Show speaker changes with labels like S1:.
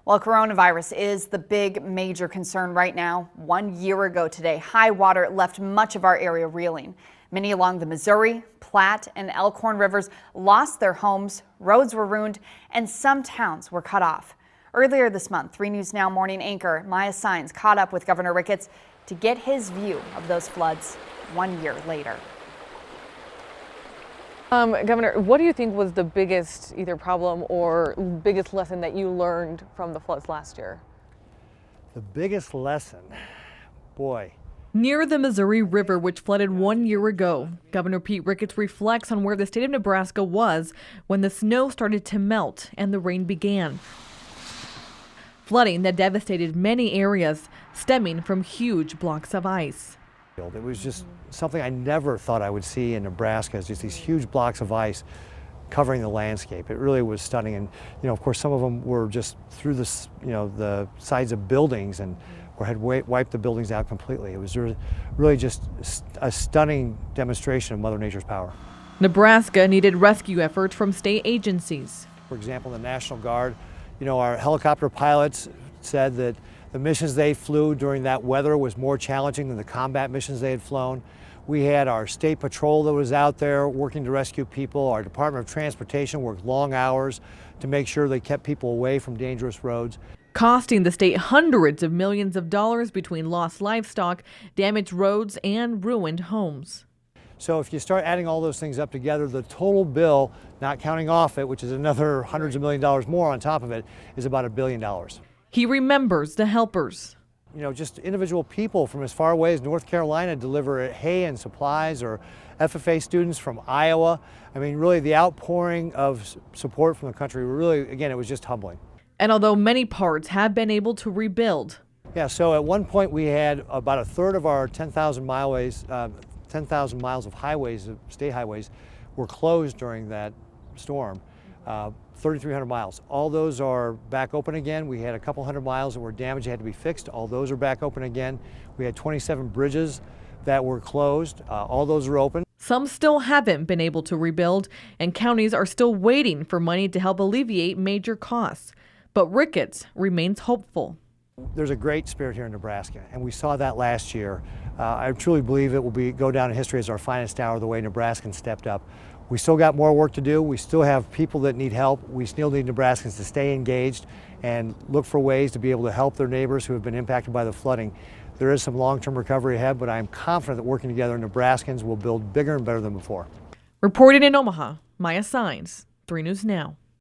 S1: Well, coronavirus is the big major concern right now. 1 year ago today, high water left much of our area reeling. Many along the Missouri, Platte, and Elkhorn rivers lost their homes, roads were ruined, and some towns were cut off. Earlier this month, 3 News Now morning anchor Maya Sines caught up with Governor Ricketts to get his view of those floods 1 year later.
S2: Governor, what do you think was the biggest either problem or biggest lesson that you learned from the floods last year?
S3: The biggest lesson, boy.
S4: Near the Missouri River, which flooded 1 year ago, Governor Pete Ricketts reflects on where the state of Nebraska was when the snow started to melt and the rain began. Flooding that devastated many areas, stemming from huge blocks of ice.
S3: It was just something I never thought I would see in Nebraska, is just these huge blocks of ice covering the landscape. It really was stunning. And, of course, some of them were just through the sides of buildings and or had wiped the buildings out completely. It was really just a stunning demonstration of Mother Nature's power.
S4: Nebraska needed rescue efforts from state agencies.
S3: For example, the National Guard, our helicopter pilots said that the missions they flew during that weather was more challenging than the combat missions they had flown. We had our state patrol that was out there working to rescue people. Our Department of Transportation worked long hours to make sure they kept people away from dangerous roads.
S4: Costing the state hundreds of millions of dollars between lost livestock, damaged roads, and ruined homes.
S3: So if you start adding all those things up together, the total bill, not counting off it, which is another hundreds of million dollars more on top of it, is about $1 billion.
S4: He remembers the helpers.
S3: Just individual people from as far away as North Carolina deliver hay and supplies, or FFA students from Iowa. I mean, really the outpouring of support from the country, really, again, it was just humbling.
S4: And although many parts have been able to rebuild.
S3: Yeah, so at one point we had about a third of our 10,000 miles of highways, state highways, were closed during that storm. 3,300 miles. All those are back open again. We had a couple hundred miles that were damaged, had to be fixed. All those are back open again. We had 27 bridges that were closed. All those are open.
S4: Some still haven't been able to rebuild, and counties are still waiting for money to help alleviate major costs. But Ricketts remains hopeful.
S3: There's a great spirit here in Nebraska, and we saw that last year. I truly believe it will go down in history as our finest hour, the way Nebraskans stepped up. We still got more work to do. We still have people that need help. We still need Nebraskans to stay engaged and look for ways to be able to help their neighbors who have been impacted by the flooding. There is some long-term recovery ahead, but I'm confident that working together, Nebraskans will build bigger and better than before.
S4: Reported in Omaha, Maya Sines, 3 News Now.